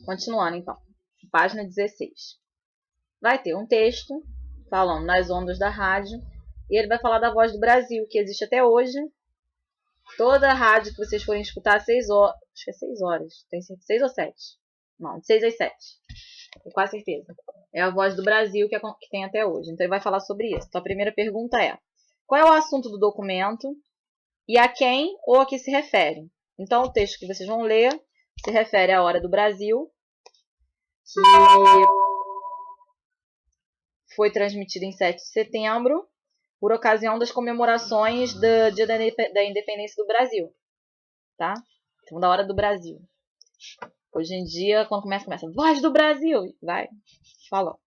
Continuando, então. Página 16. Vai ter um texto falando nas ondas da rádio. E ele vai falar da Voz do Brasil, que existe até hoje. Toda a rádio que vocês forem escutar às 6 horas. Acho que é 6 horas. Tem 6 ou 7? Não, de 6 às 7. Tenho quase certeza. É a Voz do Brasil que tem até hoje. Então ele vai falar sobre isso. Então a primeira pergunta é: qual é o assunto do documento e a quem ou a que se refere? Então o texto que vocês vão ler se refere à Hora do Brasil, que foi transmitido em 7 de setembro, por ocasião das comemorações do Dia da Independência do Brasil. Tá? Então, da Hora do Brasil. Hoje em dia, quando começa, Voz do Brasil! Vai, falou.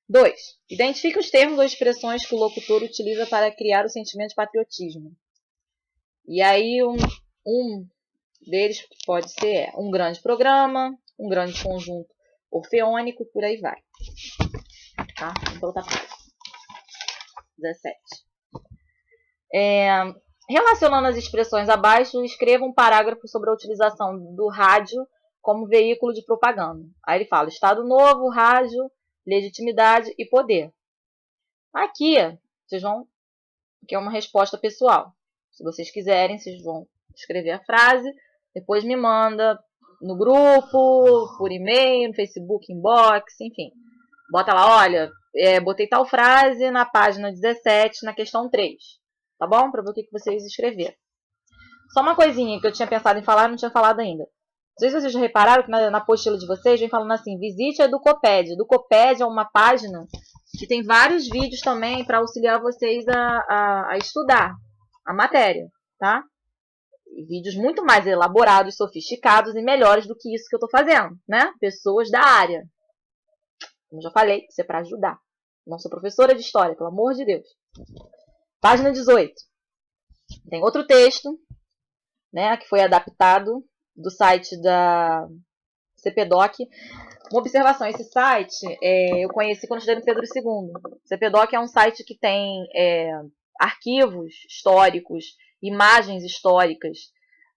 2. Identifique os termos ou expressões que o locutor utiliza para criar o sentimento de patriotismo. E aí, um deles pode ser um grande programa, um grande conjunto orfeônico, e por aí vai. Tá? Então, tá fácil. 17. Relacionando as expressões abaixo, escreva um parágrafo sobre a utilização do rádio como veículo de propaganda. Aí ele fala: Estado Novo, rádio, legitimidade e poder. Aqui, vocês vão... Aqui é uma resposta pessoal. Se vocês quiserem, vocês vão escrever a frase, depois me manda no grupo, por e-mail, no Facebook, inbox, enfim. Bota lá, olha, botei tal frase na página 17, na questão 3. Tá bom? Para ver o que vocês escreveram. Só uma coisinha que eu tinha pensado em falar e não tinha falado ainda. Não sei se vocês já repararam que na apostila de vocês vem falando assim: visite a Educopédia. Educopédia é uma página que tem vários vídeos também para auxiliar vocês a estudar a matéria, tá? E vídeos muito mais elaborados, sofisticados e melhores do que isso que eu estou fazendo, né? Pessoas da área. Como já falei, isso é para ajudar. Não sou professora de história, pelo amor de Deus. Página 18. Tem outro texto, né, que foi adaptado do site da CPDOC. Uma observação: esse site eu conheci quando estudei no Pedro II. CPDOC é um site que tem arquivos históricos, imagens históricas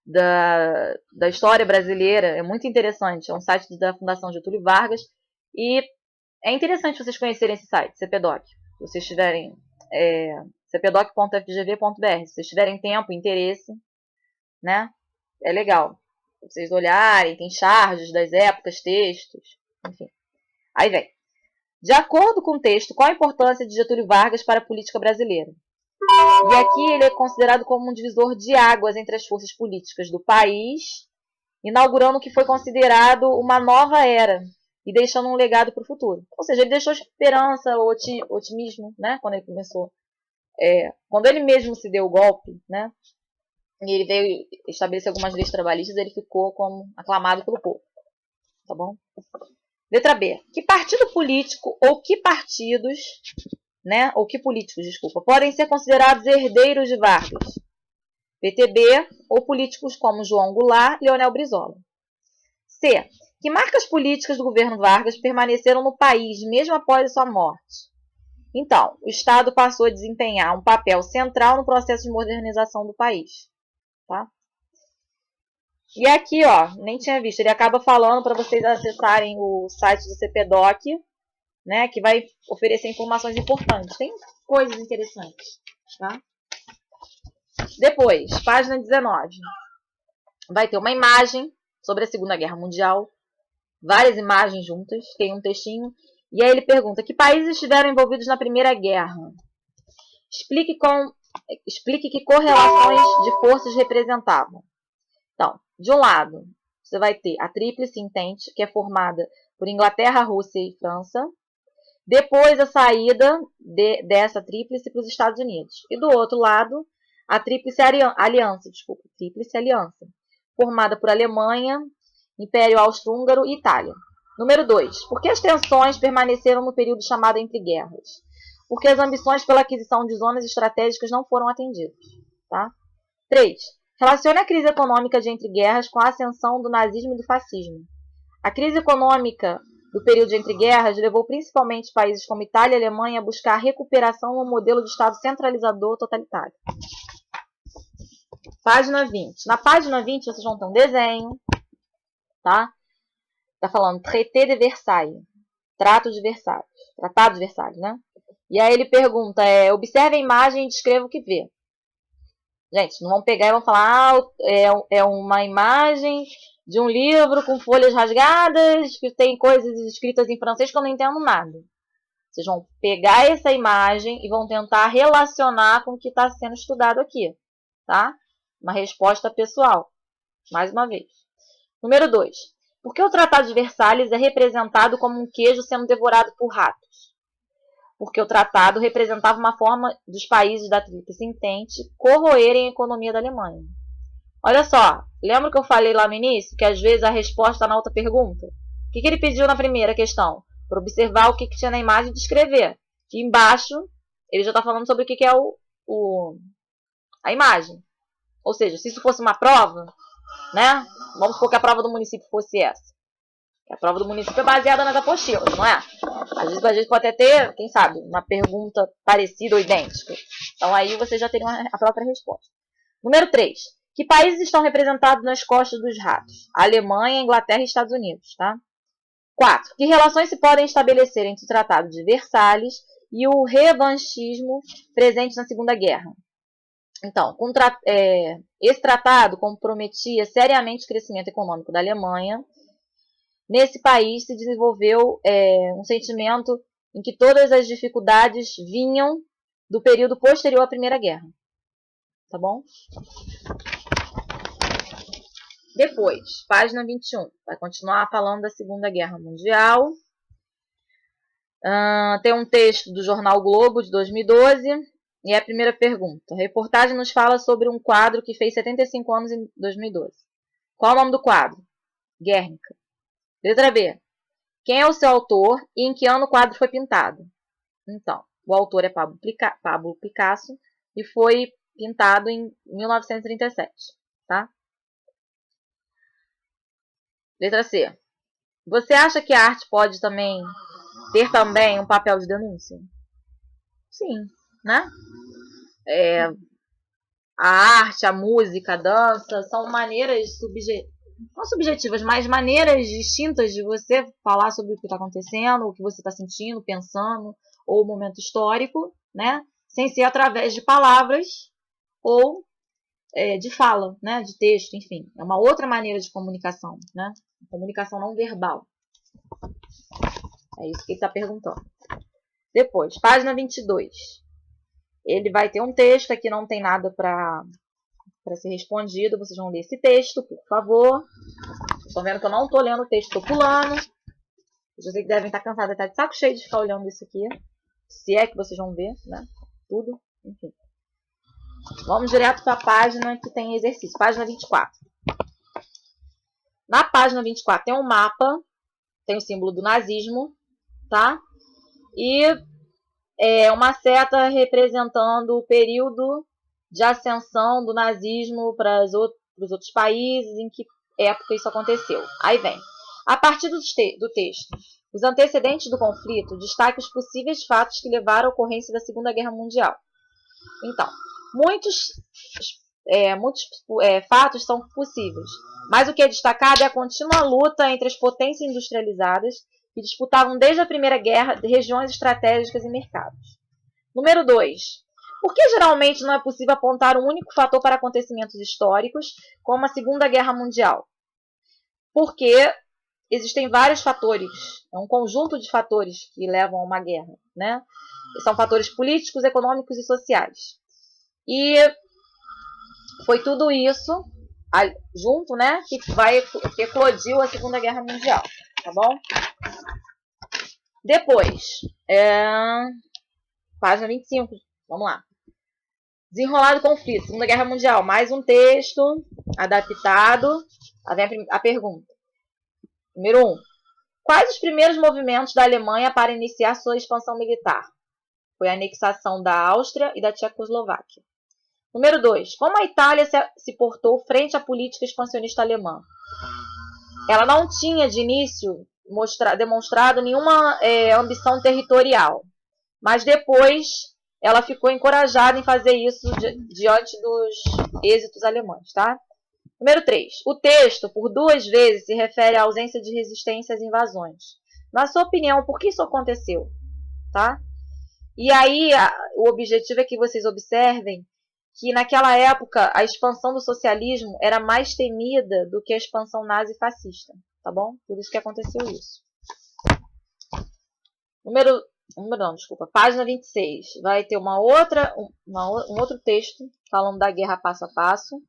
da história brasileira. É muito interessante. É um site da Fundação Getúlio Vargas. E é interessante vocês conhecerem esse site, CPDOC. Se vocês tiverem... cpdoc.fgv.br. Se vocês tiverem tempo, interesse, né? É legal. Vocês olharem, tem charges das épocas, textos, enfim. Aí vem. De acordo com o texto, qual a importância de Getúlio Vargas para a política brasileira? E aqui ele é considerado como um divisor de águas entre as forças políticas do país, inaugurando o que foi considerado uma nova era e deixando um legado para o futuro. Ou seja, ele deixou esperança, otimismo, né? Quando ele começou. Quando ele mesmo se deu o golpe, né? E ele veio estabelecer algumas leis trabalhistas, ele ficou como aclamado pelo povo. Tá bom? Letra B. Que partido político ou que partidos, né? Ou que políticos, desculpa, podem ser considerados herdeiros de Vargas? PTB ou políticos como João Goulart e Leonel Brizola? C. Que marcas políticas do governo Vargas permaneceram no país mesmo após a sua morte? Então, o Estado passou a desempenhar um papel central no processo de modernização do país. Tá? E aqui, ó, nem tinha visto, ele acaba falando para vocês acessarem o site do CPDOC, né, que vai oferecer informações importantes. Tem coisas interessantes. Tá? Depois, página 19. Vai ter uma imagem sobre a Segunda Guerra Mundial. Várias imagens juntas, tem um textinho. E aí ele pergunta: que países estiveram envolvidos na Primeira Guerra? Explique que correlações de forças representavam. Então, de um lado, você vai ter a Tríplice Entente, que é formada por Inglaterra, Rússia e França. Depois, a saída dessa Tríplice para os Estados Unidos. E do outro lado, a Tríplice Aliança, formada por Alemanha, Império Austro-Húngaro e Itália. Número 2. Por que as tensões permaneceram no período chamado Entre Guerras? Porque as ambições pela aquisição de zonas estratégicas não foram atendidas. Tá? 3. Relacione a crise econômica de Entre Guerras com a ascensão do nazismo e do fascismo. A crise econômica do período de Entre Guerras levou principalmente países como Itália e Alemanha a buscar a recuperação no modelo de Estado centralizador totalitário. Página 20. Na página 20 vocês vão ter um desenho, tá? Tá falando Traité de Versailles. Tratado de Versalhes, né? E aí ele pergunta, observe a imagem e descreva o que vê. Gente, não vão pegar e vão falar, é uma imagem de um livro com folhas rasgadas, que tem coisas escritas em francês que eu não entendo nada. Vocês vão pegar essa imagem e vão tentar relacionar com o que está sendo estudado aqui, tá? Uma resposta pessoal, mais uma vez. Número 2. Por que o Tratado de Versalhes é representado como um queijo sendo devorado por ratos? Porque o tratado representava uma forma dos países da Tríplice Entente corroerem a economia da Alemanha. Olha só, lembra que eu falei lá no início que às vezes a resposta está na outra pergunta? O que ele pediu na primeira questão? Para observar o que tinha na imagem e descrever. E embaixo, ele já está falando sobre o que é a imagem. Ou seja, se isso fosse uma prova, né? Vamos supor que a prova do município fosse essa. A prova do município é baseada nas apostilas, não é? Às vezes a gente pode até ter, quem sabe, uma pergunta parecida ou idêntica. Então aí você já tem a própria resposta. Número 3. Que países estão representados nas costas dos ratos? Alemanha, Inglaterra e Estados Unidos, tá? 4. Que relações se podem estabelecer entre o Tratado de Versalhes e o revanchismo presente na Segunda Guerra? Então, esse tratado comprometia seriamente o crescimento econômico da Alemanha. Nesse país se desenvolveu um sentimento em que todas as dificuldades vinham do período posterior à Primeira Guerra. Tá bom? Depois, página 21. Vai continuar falando da Segunda Guerra Mundial. Tem um texto do jornal Globo, de 2012. E é a primeira pergunta. A reportagem nos fala sobre um quadro que fez 75 anos em 2012. Qual é o nome do quadro? Guernica. Letra B. Quem é o seu autor e em que ano o quadro foi pintado? Então, o autor é Pablo Picasso e foi pintado em 1937, tá? Letra C. Você acha que a arte pode ter também um papel de denúncia? Sim, né? A arte, a música, a dança são maneiras não subjetivas, mas maneiras distintas de você falar sobre o que está acontecendo, o que você está sentindo, pensando, ou o momento histórico, né? Sem ser através de palavras ou de fala, né? De texto, enfim. É uma outra maneira de comunicação, né? Comunicação não verbal. É isso que ele está perguntando. Depois, página 22. Ele vai ter um texto, aqui não tem nada para ser respondido. Vocês vão ler esse texto, por favor. Estão vendo que eu não estou lendo o texto, estou pulando. Vocês devem estar cansados, estar de saco cheio de ficar olhando isso aqui. Se é que vocês vão ver, né? Tudo, enfim. Vamos direto para a página que tem exercício. Página 24. Na página 24 tem um mapa, tem o símbolo do nazismo, tá? E uma seta representando o período de ascensão do nazismo para os outros países, em que época isso aconteceu. Aí vem. A partir do texto, os antecedentes do conflito destacam os possíveis fatos que levaram à ocorrência da Segunda Guerra Mundial. Então, muitos fatos são possíveis, mas o que é destacado é a contínua luta entre as potências industrializadas que disputavam desde a Primeira Guerra de regiões estratégicas e mercados. Número 2. Por que geralmente não é possível apontar um único fator para acontecimentos históricos, como a Segunda Guerra Mundial? Porque existem vários fatores, é um conjunto de fatores que levam a uma guerra, né? São fatores políticos, econômicos e sociais. E foi tudo isso junto, né, que eclodiu a Segunda Guerra Mundial, tá bom? Depois, página 25, vamos lá. Desenrolar do conflito, Segunda Guerra Mundial, mais um texto adaptado. Aí vem a pergunta. Número 1. Quais os primeiros movimentos da Alemanha para iniciar sua expansão militar? Foi a anexação da Áustria e da Tchecoslováquia. Número 2. Como a Itália se portou frente à política expansionista alemã? Ela não tinha, de início, demonstrado nenhuma ambição territorial, mas depois ela ficou encorajada em fazer isso diante dos êxitos alemães, tá? Número 3. O texto, por 2 vezes, se refere à ausência de resistência às invasões. Na sua opinião, por que isso aconteceu? Tá? E aí, o objetivo é que vocês observem que naquela época a expansão do socialismo era mais temida do que a expansão nazi-fascista, tá bom? Por isso que aconteceu isso. Página 26. Vai ter um outro texto falando da guerra passo a passo,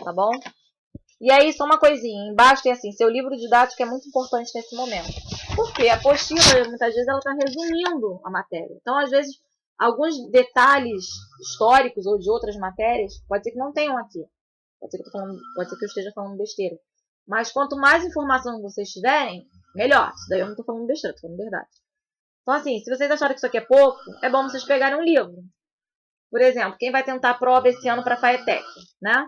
tá bom? E aí, só uma coisinha, embaixo tem assim, seu livro didático é muito importante nesse momento. Porque a apostila, muitas vezes, ela está resumindo a matéria. Então, às vezes, alguns detalhes históricos ou de outras matérias, pode ser que não tenham aqui. Pode ser que eu esteja falando besteira. Mas quanto mais informação vocês tiverem, melhor. Isso daí eu não estou falando besteira, estou falando verdade. Então, assim, se vocês acharem que isso aqui é pouco, é bom vocês pegarem um livro. Por exemplo, quem vai tentar a prova esse ano para a FAETEC, né?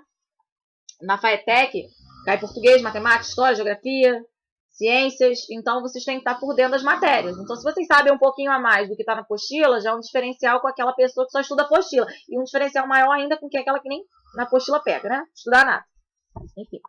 Na FAETEC, cai português, matemática, história, geografia, ciências. Então, vocês têm que estar por dentro das matérias. Então, se vocês sabem um pouquinho a mais do que está na apostila, já é um diferencial com aquela pessoa que só estuda apostila. E um diferencial maior ainda com aquela que nem na apostila pega, né? Estudar nada. Enfim.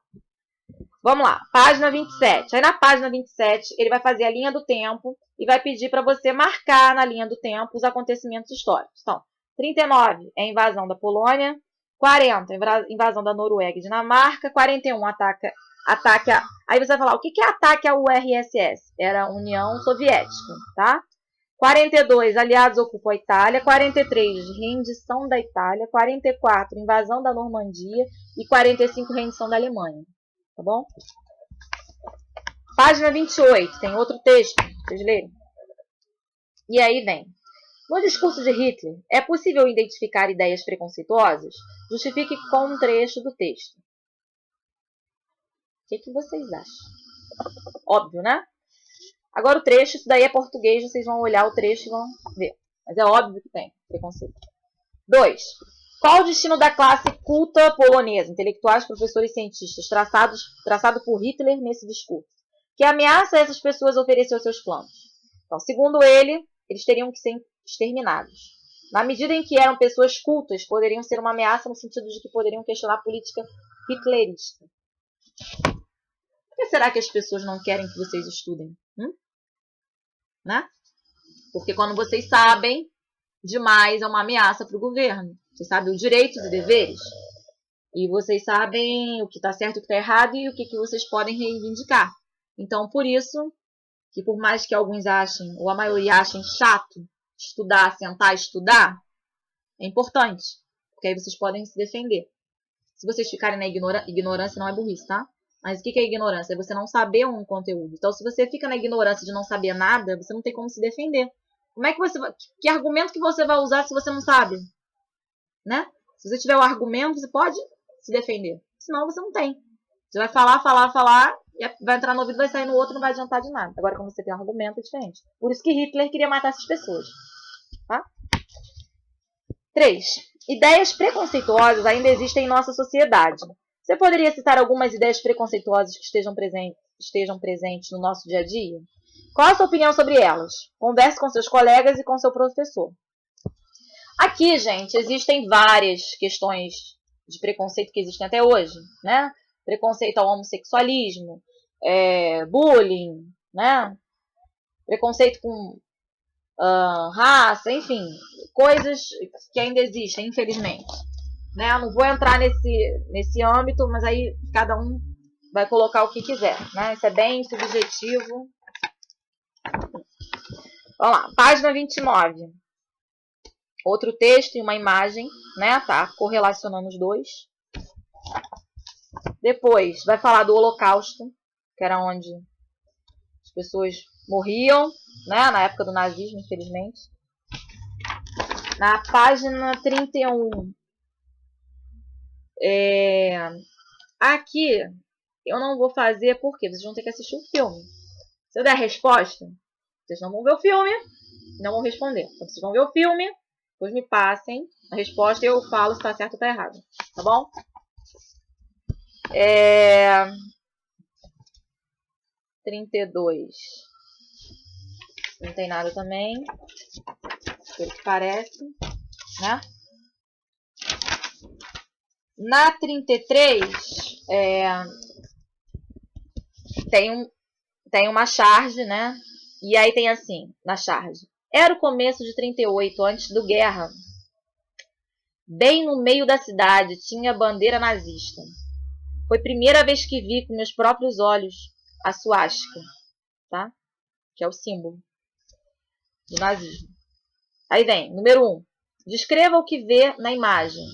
Vamos lá. Página 27. Aí, na página 27, ele vai fazer a linha do tempo e vai pedir para você marcar na linha do tempo os acontecimentos históricos. Então, 39 é a invasão da Polônia. 40, invasão da Noruega e Dinamarca. 41, ataque a... Aí você vai falar, o que é ataque ao URSS? Era a União Soviética, tá? 42, aliados ocupam a Itália. 43, rendição da Itália. 44, invasão da Normandia. E 45, rendição da Alemanha, tá bom? Página 28, tem outro texto, vocês lerem. E aí vem. No discurso de Hitler, é possível identificar ideias preconceituosas? Justifique com um trecho do texto. O que vocês acham? Óbvio, né? Agora o trecho, isso daí é português, vocês vão olhar o trecho e vão ver. Mas é óbvio que tem preconceito. 2. Qual o destino da classe culta polonesa, intelectuais, professores e cientistas, traçado por Hitler nesse discurso? Que ameaça essas pessoas ofereceu aos seus planos? Então, segundo ele, eles teriam que ser exterminados. Na medida em que eram pessoas cultas, poderiam ser uma ameaça no sentido de que poderiam questionar a política hitlerista. Por que será que as pessoas não querem que vocês estudem? Né? Porque quando vocês sabem demais, é uma ameaça para o governo. Vocês sabem os direitos e deveres. E vocês sabem o que está certo e o que está errado e o que vocês podem reivindicar. Então, por isso, que por mais que alguns achem, ou a maioria achem chato, estudar, sentar, estudar, é importante. Porque aí vocês podem se defender. Se vocês ficarem na ignorância, não é burrice, tá? Mas o que é ignorância? É você não saber um conteúdo. Então, se você fica na ignorância de não saber nada, você não tem como se defender. Como é que você vai... Que argumento que você vai usar se você não sabe? Né? Se você tiver o argumento, você pode se defender. Senão, você não tem. Você vai falar, e vai entrar no ouvido, vai sair no outro, não vai adiantar de nada. Agora, quando você tem um argumento, é diferente. Por isso que Hitler queria matar essas pessoas. Tá? 3. Ideias preconceituosas ainda existem em nossa sociedade. Você poderia citar algumas ideias preconceituosas que estejam presentes no nosso dia a dia? Qual a sua opinião sobre elas? Converse com seus colegas e com seu professor. Aqui, gente, existem várias questões de preconceito que existem até hoje, né? Preconceito ao homossexualismo, bullying, né? Preconceito com raça, enfim, coisas que ainda existem, infelizmente. Né? Não vou entrar nesse âmbito, mas aí cada um vai colocar o que quiser. Né? Isso é bem subjetivo. Vamos lá, página 29. Outro texto e uma imagem, né? Tá correlacionando os dois. Depois vai falar do Holocausto, que era onde as pessoas morriam, né? Na época do nazismo, infelizmente. Na página 31. Aqui eu não vou fazer porque vocês vão ter que assistir o filme. Se eu der a resposta, vocês não vão ver o filme, não vão responder. Então vocês vão ver o filme, depois me passem a resposta e eu falo se está certo ou está errado. Tá bom? 32. Não tem nada também. Pelo que parece, né? Na 33, tem uma charge, né? E aí tem assim, na charge. Era o começo de 38, antes do guerra. Bem no meio da cidade tinha bandeira nazista. Foi a primeira vez que vi com meus próprios olhos a suástica, tá? Que é o símbolo do nazismo. Aí vem, número 1. Descreva o que vê na imagem.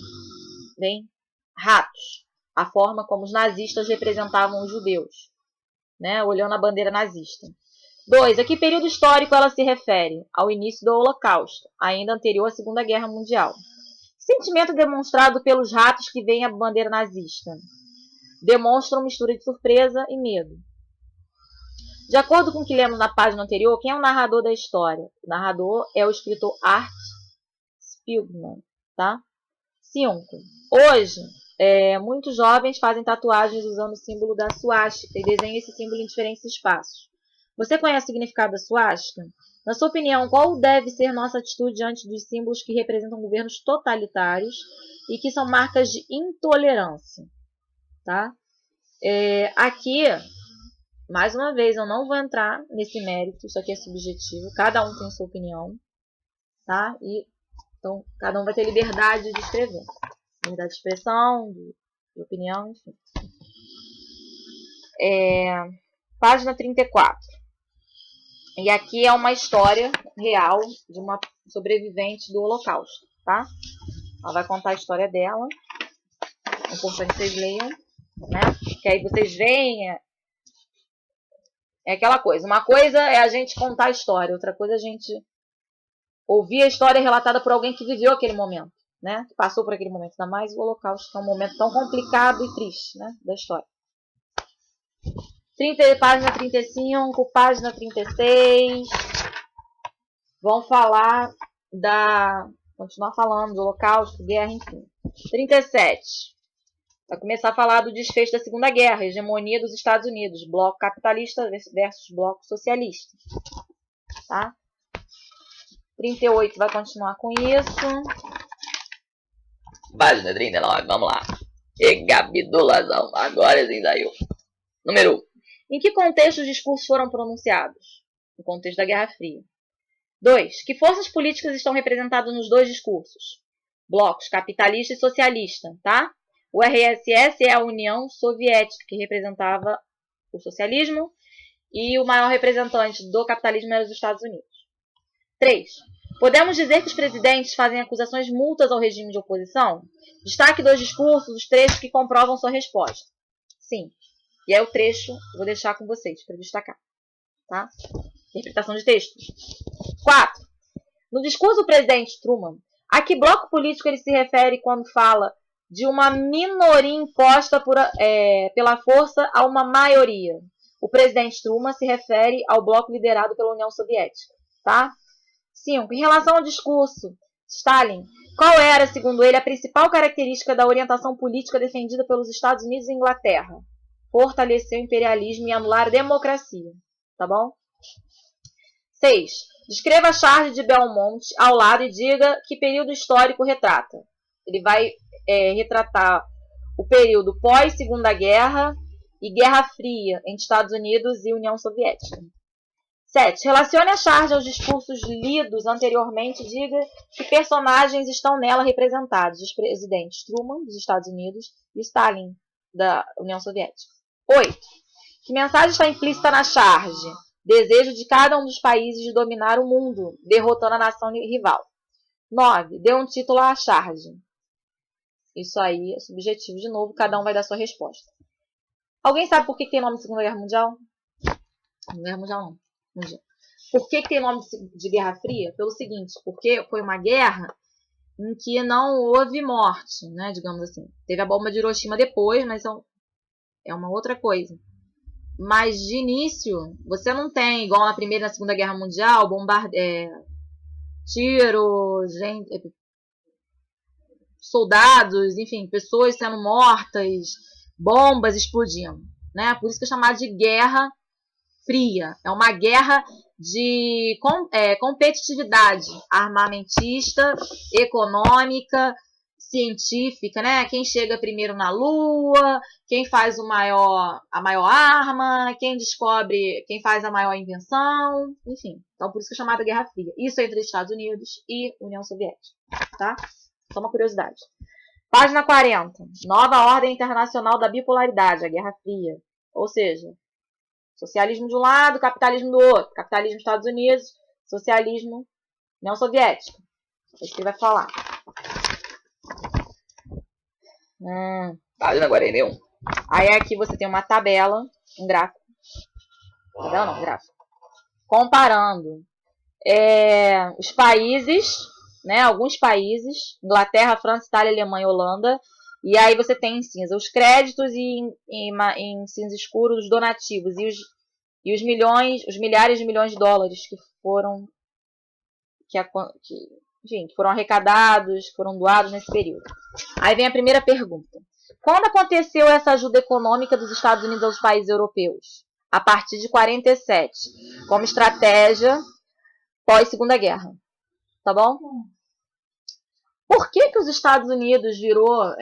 Vem, ratos. A forma como os nazistas representavam os judeus, né? Olhando a bandeira nazista. 2. A que período histórico ela se refere? Ao início do Holocausto, ainda anterior à Segunda Guerra Mundial. Sentimento demonstrado pelos ratos que veem a bandeira nazista. Demonstram mistura de surpresa e medo. De acordo com o que lemos na página anterior, quem é o narrador da história? O narrador é o escritor Art Spiegelman, tá? 5. Hoje, muitos jovens fazem tatuagens usando o símbolo da suástica e desenham esse símbolo em diferentes espaços. Você conhece o significado da suástica? Na sua opinião, qual deve ser nossa atitude diante dos símbolos que representam governos totalitários e que são marcas de intolerância? Tá? Aqui, mais uma vez, eu não vou entrar nesse mérito, isso aqui é subjetivo, cada um tem sua opinião, tá? Então, cada um vai ter liberdade de escrever, liberdade de expressão, de opinião, enfim. Página 34. E aqui é uma história real de uma sobrevivente do Holocausto, tá? Ela vai contar a história dela. É importante que vocês leiam, né? Que aí vocês veem. É aquela coisa. Uma coisa é a gente contar a história, outra coisa é a gente ouvir a história relatada por alguém que viveu aquele momento, né? Que passou por aquele momento. Ainda mais o Holocausto, que é um momento tão complicado e triste, né? Da história. Página 35, página 36. Vão falar continuar falando do Holocausto, guerra, enfim. 37. Vai começar a falar do desfecho da Segunda Guerra, hegemonia dos Estados Unidos, bloco capitalista versus bloco socialista. Tá? 38 vai continuar com isso. Página 39, vamos lá. Recapitulação. Agora sim saiu. Número 1. Em que contexto os discursos foram pronunciados? No contexto da Guerra Fria. 2. Que forças políticas estão representadas nos dois discursos? Blocos capitalista e socialista, tá? O RSS é a União Soviética, que representava o socialismo, e o maior representante do capitalismo era os Estados Unidos. 3. Podemos dizer que os presidentes fazem acusações mútuas ao regime de oposição? Destaque dos discursos, os trechos que comprovam sua resposta. Sim. E aí o trecho eu vou deixar com vocês para destacar. Tá? Interpretação de texto. 4. No discurso do presidente Truman, a que bloco político ele se refere quando fala de uma minoria imposta pela força a uma maioria? O presidente Truman se refere ao bloco liderado pela União Soviética. Tá? 5. Em relação ao discurso Stalin, qual era, segundo ele, a principal característica da orientação política defendida pelos Estados Unidos e Inglaterra? Fortalecer o imperialismo e anular a democracia. Tá bom? 6. Descreva a charge de Belmont ao lado e diga que período histórico retrata. Ele vai retratar o período pós-Segunda Guerra e Guerra Fria entre Estados Unidos e União Soviética. 7. Relacione a charge aos discursos lidos anteriormente e diga que personagens estão nela representados. Os presidentes Truman, dos Estados Unidos, e Stalin, da União Soviética. 8. Que mensagem está implícita na charge? Desejo de cada um dos países de dominar o mundo, derrotando a nação rival. 9. Dê um título à charge. Isso aí é subjetivo de novo, cada um vai dar sua resposta. Alguém sabe por que tem nome de Segunda Guerra Mundial? Segunda Guerra Mundial não. Mundial. Por que tem nome de Guerra Fria? Pelo seguinte, porque foi uma guerra em que não houve morte, né, digamos assim. Teve a bomba de Hiroshima depois, mas é uma outra coisa. Mas de início, você não tem, igual na Primeira e na Segunda Guerra Mundial, tiros, soldados, enfim, pessoas sendo mortas, bombas explodindo, né? Por isso que é chamado de Guerra Fria. É uma guerra de competitividade armamentista, econômica, científica, né? Quem chega primeiro na Lua, quem faz a maior arma, quem descobre, quem faz a maior invenção, enfim. Então, por isso que é chamada Guerra Fria. Isso entre Estados Unidos e União Soviética, tá? Só uma curiosidade. Página 40. Nova Ordem Internacional da Bipolaridade, a Guerra Fria. Ou seja, socialismo de um lado, capitalismo do outro. Capitalismo Estados Unidos, socialismo União Soviética. É isso que ele vai falar. Página 41. Aí aqui você tem uma tabela, um gráfico. Tabela não, gráfico. Comparando os países, né? Alguns países, Inglaterra, França, Itália, Alemanha, Holanda. E aí você tem em cinza os créditos e em cinza escuro os donativos. E os milhares de milhões de dólares que foram foram arrecadados, foram doados nesse período. Aí vem a primeira pergunta. Quando aconteceu essa ajuda econômica dos Estados Unidos aos países europeus? A partir de 47, como estratégia pós-Segunda Guerra. Tá bom? Por que os Estados Unidos virou...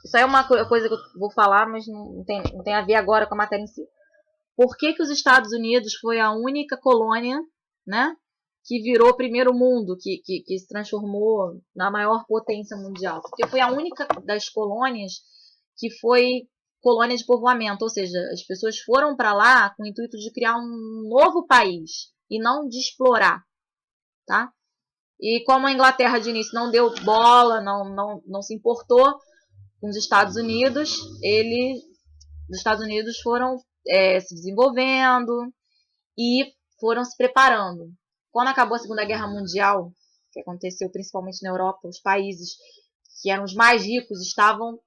Isso aí é uma coisa que eu vou falar, mas não tem a ver agora com a matéria em si. Por que os Estados Unidos foi a única colônia, né, que virou primeiro mundo, que se transformou na maior potência mundial? Porque foi a única das colônias que foi colônia de povoamento, ou seja, as pessoas foram para lá com o intuito de criar um novo país e não de explorar, tá? E como a Inglaterra de início não deu bola, não se importou com os Estados Unidos, os Estados Unidos foram se desenvolvendo e foram se preparando. Quando acabou a Segunda Guerra Mundial, que aconteceu principalmente na Europa, os países que eram os mais ricos estavam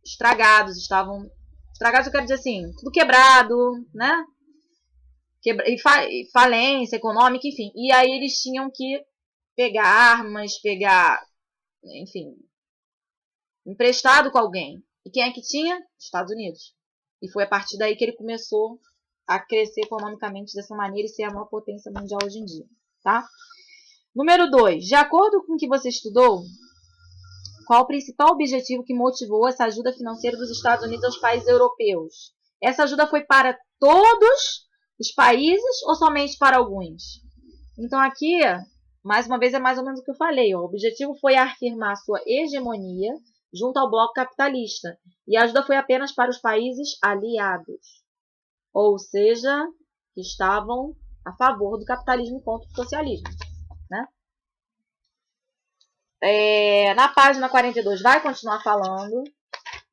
estragados, eu quero dizer assim, tudo quebrado, né? E falência econômica, enfim. E aí eles tinham que pegar armas, enfim, emprestado com alguém. E quem é que tinha? Estados Unidos. E foi a partir daí que ele começou a crescer economicamente dessa maneira e ser a maior potência mundial hoje em dia, tá? Número 2. De acordo com o que você estudou, qual o principal objetivo que motivou essa ajuda financeira dos Estados Unidos aos países europeus? Essa ajuda foi para todos os países ou somente para alguns? Então aqui, mais uma vez, é mais ou menos o que eu falei. O objetivo foi afirmar sua hegemonia junto ao bloco capitalista. E a ajuda foi apenas para os países aliados. Ou seja, que estavam a favor do capitalismo contra o socialismo, né? Na página 42 vai continuar falando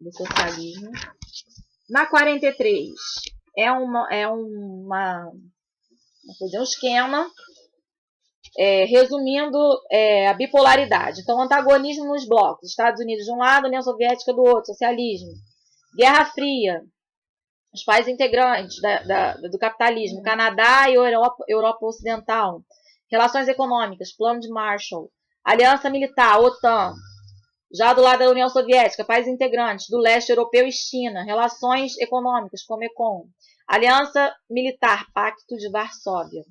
do socialismo. Na 43 é um esquema resumindo a bipolaridade. Então, antagonismo nos blocos. Estados Unidos de um lado, União Soviética do outro, socialismo. Guerra Fria. Os países integrantes do capitalismo. Canadá e Europa Ocidental. Relações econômicas, Plano de Marshall. Aliança Militar, OTAN. Já do lado da União Soviética, países integrantes do leste europeu e China. Relações econômicas, Comecon. Aliança Militar, Pacto de Varsóvia.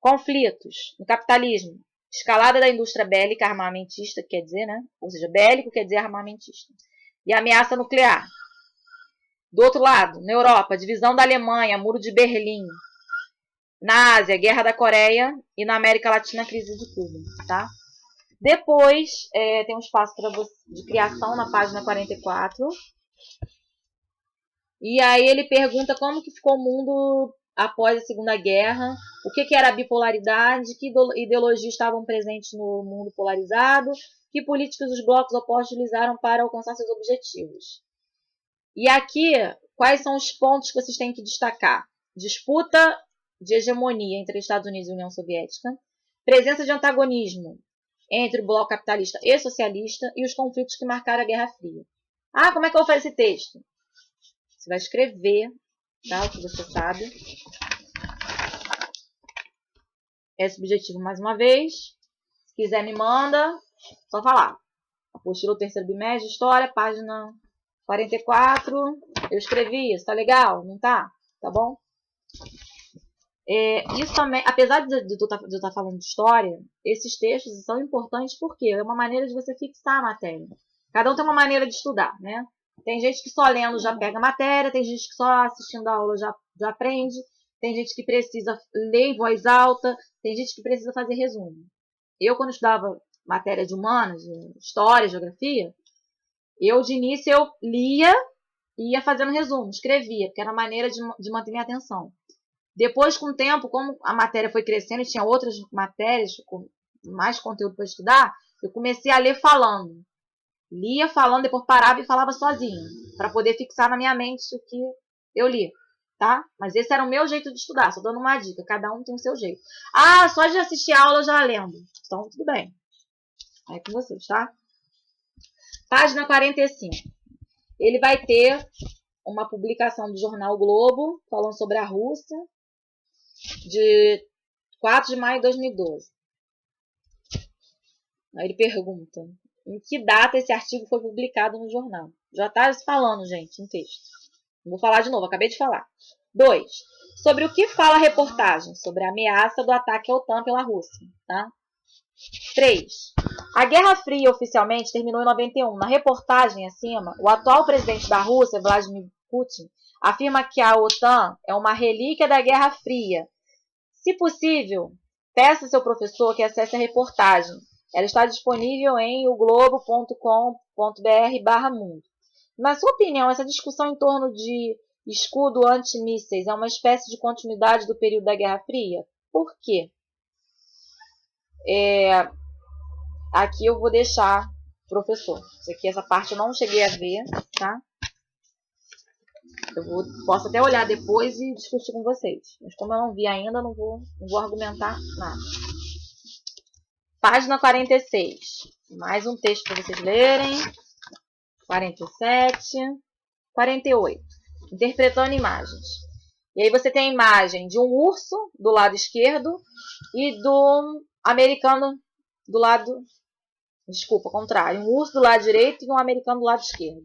Conflitos no capitalismo. Escalada da indústria bélica armamentista, quer dizer, né? Ou seja, bélico quer dizer armamentista. E ameaça nuclear. Do outro lado, na Europa, divisão da Alemanha, Muro de Berlim. Na Ásia, Guerra da Coreia. E na América Latina, crise de Cuba, tá? Depois, tem um espaço de criação na página 44. E aí ele pergunta como que ficou o mundo após a Segunda Guerra, o que era a bipolaridade, que ideologias estavam presentes no mundo polarizado, que políticas os blocos opostos utilizaram para alcançar seus objetivos. E aqui, quais são os pontos que vocês têm que destacar? Disputa de hegemonia entre Estados Unidos e União Soviética, presença de antagonismo entre o bloco capitalista e socialista e os conflitos que marcaram a Guerra Fria. Ah, como é que eu vou fazer esse texto? Você vai escrever, tá, o que você sabe. Esse objetivo mais uma vez. Se quiser me manda, só falar. Apostila do terceiro bimestre, História, página 44. Eu escrevi, isso tá legal? Não tá? Tá bom? Isso também, apesar de eu estar falando de história, esses textos são importantes porque é uma maneira de você fixar a matéria. Cada um tem uma maneira de estudar, né? Tem gente que só lendo já pega a matéria, tem gente que só assistindo a aula já aprende, tem gente que precisa ler em voz alta, tem gente que precisa fazer resumo. Eu, quando estudava matéria de humanas, história, geografia, de início eu lia e ia fazendo resumo, escrevia, porque era a maneira de manter minha atenção. Depois, com o tempo, como a matéria foi crescendo e tinha outras matérias com mais conteúdo para estudar, eu comecei a ler falando. Lia falando, depois parava e falava sozinha, para poder fixar na minha mente o que eu li, tá? Mas esse era o meu jeito de estudar, só dando uma dica, cada um tem o seu jeito. Ah, só de assistir a aula já lendo. Então, tudo bem. É com vocês, tá? Página 45. Ele vai ter uma publicação do jornal Globo, falando sobre a Rússia, de 4 de maio de 2012. Aí ele pergunta, em que data esse artigo foi publicado no jornal? Já está falando, gente, em texto. Não vou falar de novo, acabei de falar. 2. Sobre o que fala a reportagem? Sobre a ameaça do ataque à OTAN pela Rússia. Tá? 3. A Guerra Fria oficialmente terminou em 91. Na reportagem acima, o atual presidente da Rússia, Vladimir Putin, afirma que a OTAN é uma relíquia da Guerra Fria. Se possível, peça ao seu professor que acesse a reportagem. Ela está disponível em oglobo.com.br/mundo. Na sua opinião, essa discussão em torno de escudo antimísseis é uma espécie de continuidade do período da Guerra Fria? Por quê? Aqui eu vou deixar professor. Essa parte eu não cheguei a ver, tá? Posso até olhar depois e discutir com vocês. Mas como eu não vi ainda, não vou argumentar nada. Página 46. Mais um texto para vocês lerem. 47. 48. Interpretando imagens. E aí você tem a imagem de um urso do lado esquerdo e do americano do lado... Desculpa, contrário. Um urso do lado direito e um americano do lado esquerdo.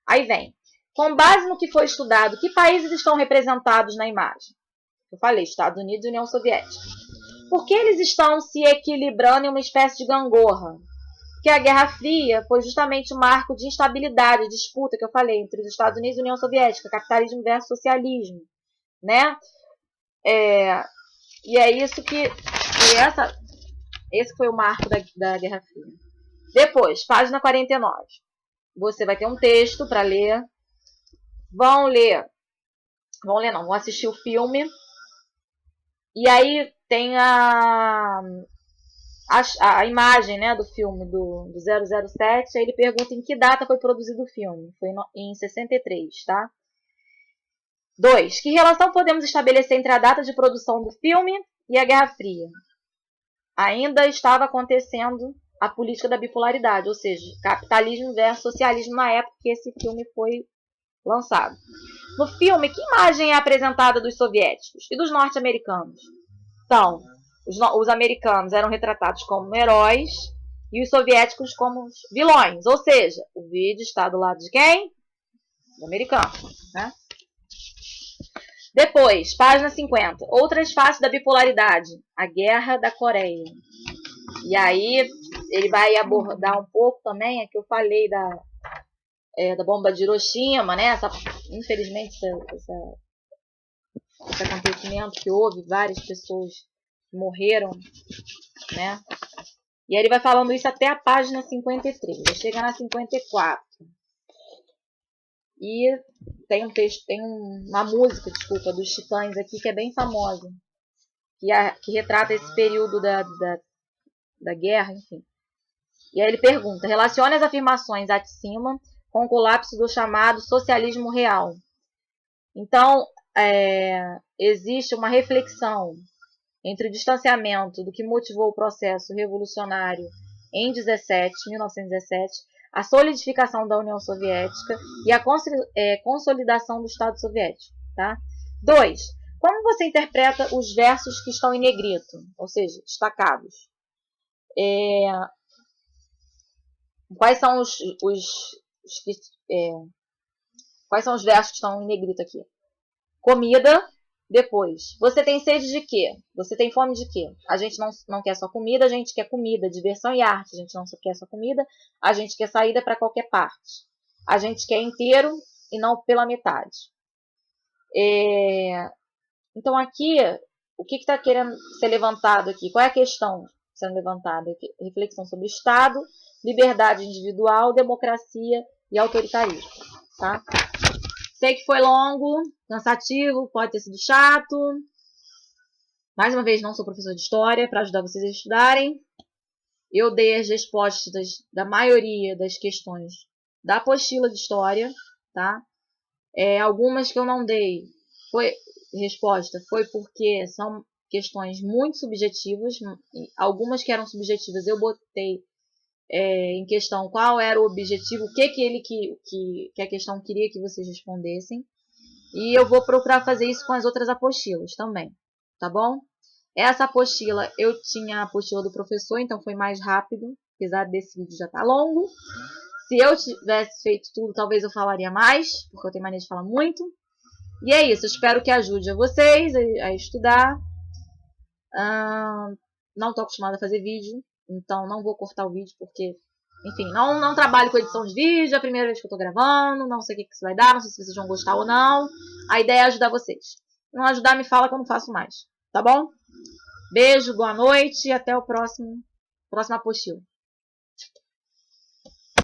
Aí vem. Com base no que foi estudado, que países estão representados na imagem? Eu falei, Estados Unidos e União Soviética. Por que eles estão se equilibrando em uma espécie de gangorra? Porque a Guerra Fria foi justamente um marco de instabilidade, disputa que eu falei, entre os Estados Unidos e a União Soviética, capitalismo versus socialismo, né? E é isso que... Esse foi o marco da Guerra Fria. Depois, página 49. Você vai ter um texto para ler. Vão assistir o filme. E aí tem a imagem, né, do filme do 007. Aí ele pergunta em que data foi produzido o filme. Foi em 63, tá? 2. Que relação podemos estabelecer entre a data de produção do filme e a Guerra Fria? Ainda estava acontecendo a política da bipolaridade, ou seja, capitalismo versus socialismo na época que esse filme foi lançado. No filme, que imagem é apresentada dos soviéticos e dos norte-americanos? Então, os americanos eram retratados como heróis e os soviéticos como vilões. Ou seja, o vídeo está do lado de quem? Do americano, né? Depois, página 50. Outras faces da bipolaridade. A Guerra da Coreia. E aí, ele vai abordar um pouco também, que eu falei da bomba de Hiroshima, né? Infelizmente, esse acontecimento que houve, várias pessoas morreram, né? E aí ele vai falando isso até a página 53. Vai chegar na 54. E tem uma música, dos Titãs aqui, que é bem famosa, que retrata esse período da guerra, enfim. E aí ele pergunta, relacione as afirmações acima com o colapso do chamado socialismo real. Então, existe uma reflexão entre o distanciamento do que motivou o processo revolucionário em 1917, a solidificação da União Soviética e a consolidação do Estado Soviético. Tá? 2. Como você interpreta os versos que estão em negrito, ou seja, destacados? Quais são quais são os versos que estão em negrito aqui? Comida, Depois, você tem sede de quê? Você tem fome de quê? A gente não quer só comida, a gente quer comida, diversão e arte. A gente não só quer só comida, a gente quer saída para qualquer parte. A gente quer inteiro e não pela metade. Então aqui, o que está querendo ser levantado aqui? Qual é a questão sendo levantada aqui? Reflexão sobre Estado, liberdade individual, democracia e autoritarismo. Tá? Sei que foi longo, cansativo, pode ter sido chato. Mais uma vez, não sou professor de história para ajudar vocês a estudarem. Eu dei as respostas da maioria das questões da apostila de história, tá? Algumas que eu não dei resposta foi porque são questões muito subjetivas. Algumas que eram subjetivas eu botei em questão qual era o objetivo, o que a questão queria que vocês respondessem. E eu vou procurar fazer isso com as outras apostilas também, tá bom? Essa apostila, eu tinha a apostila do professor, então foi mais rápido, apesar desse vídeo já estar longo. Se eu tivesse feito tudo, talvez eu falaria mais, porque eu tenho mania de falar muito. E é isso, espero que ajude a vocês a estudar. Não estou acostumada a fazer vídeo, então não vou cortar o vídeo, porque, enfim, não trabalho com edição de vídeo, é a primeira vez que eu estou gravando, não sei o que isso vai dar, não sei se vocês vão gostar ou não. A ideia é ajudar vocês. Se não ajudar, me fala que eu não faço mais, tá bom? Beijo, boa noite e até o próximo apostila.